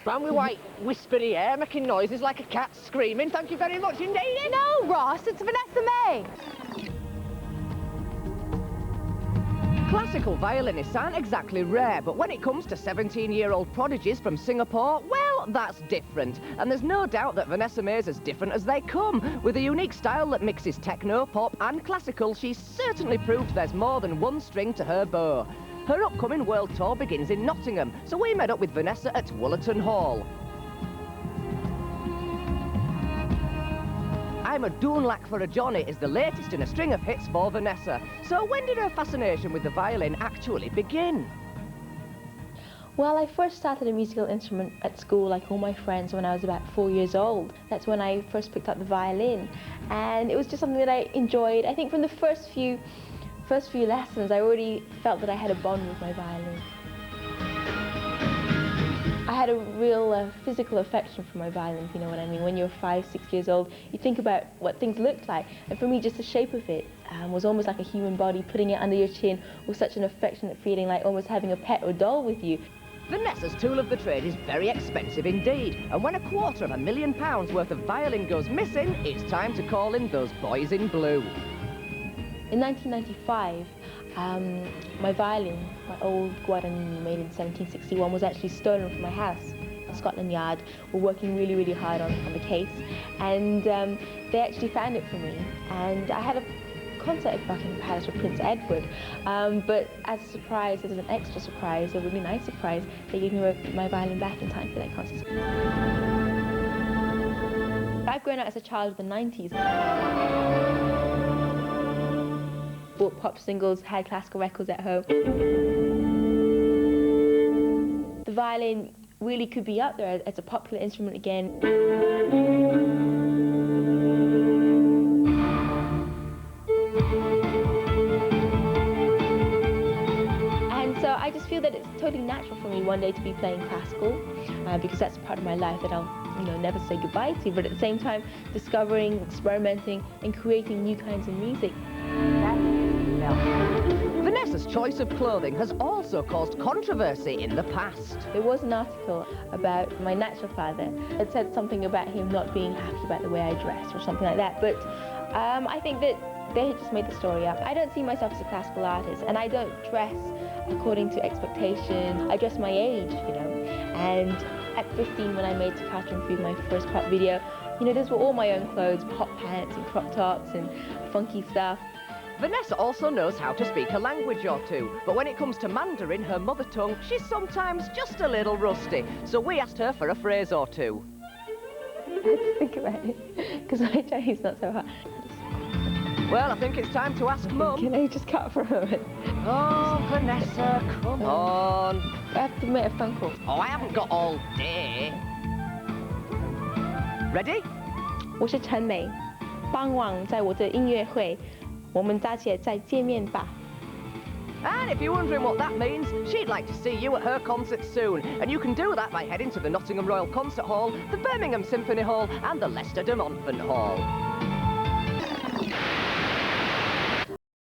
Brown with white, whispery hair, making noises like a cat screaming. Thank you very much indeed. No, Ross, it's Vanessa Mae. Classical violinists aren't exactly rare, but when it comes to 17-year-old prodigies from Singapore, well, that's different. And there's no doubt that Vanessa Mae's as different as they come. With a unique style that mixes techno, pop and classical, she's certainly proved there's more than one string to her bow. Her upcoming world tour begins in Nottingham, so we met up with Vanessa at Woollerton Hall. I'm a Doonlack for a Johnny is the latest in a string of hits for Vanessa. So when did her fascination with the violin actually begin? Well, I first started a musical instrument at school, like all my friends, when I was about 4 years old. That's when I first picked up the violin, and it was just something that I enjoyed. I think from the first few lessons, I already felt that I had a bond with my violin. I had a real physical affection for my violin, if you know what I mean. When you're 5, 6 years old, you think about what things looked like. And for me, just the shape of it was almost like a human body. Putting it under your chin was such an affectionate feeling, like almost having a pet or doll with you. Vanessa's tool of the trade is very expensive indeed. And when £250,000 worth of violin goes missing, it's time to call in those boys in blue. In 1995, my violin, my old Guaranini made in 1761, was actually stolen from my house. Scotland Yard were working really, really hard on the case, and they actually found it for me. And I had a concert at Buckingham Palace with Prince Edward, but as a surprise, as an extra surprise, a really nice surprise, they gave me my violin back in time for that concert. I've grown up as a child of the 90s. Bought pop singles, had classical records at home. The violin really could be up there as a popular instrument again. And so I just feel that it's totally natural for me one day to be playing classical, because that's a part of my life that I'll never say goodbye to, but at the same time discovering, experimenting and creating new kinds of music. Vanessa's choice of clothing has also caused controversy in the past. There was an article about my natural father. It said something about him not being happy about the way I dressed or something like that, but I think that they had just made the story up. I don't see myself as a classical artist, and I don't dress according to expectations. I dress my age, and at 15 when I made To Cartoon Food, my first pop video, those were all my own clothes, hot pants and crop tops and funky stuff. Vanessa also knows how to speak a language or two, but when it comes to Mandarin, her mother tongue, she's sometimes just a little rusty. So we asked her for a phrase or two. I had to think about it, because my Chinese is not so hot. Well, I think it's time to ask Mum. Can I just cut for a moment? Oh, Vanessa, come on. I have to make a phone call. Oh, I haven't got all day. Ready? 我是陈美，傍晚在我的音乐会，我们大家再见面吧。 And if you're wondering what that means, she'd like to see you at her concert soon. And you can do that by heading to the Nottingham Royal Concert Hall, the Birmingham Symphony Hall and the Leicester de Montfort Hall.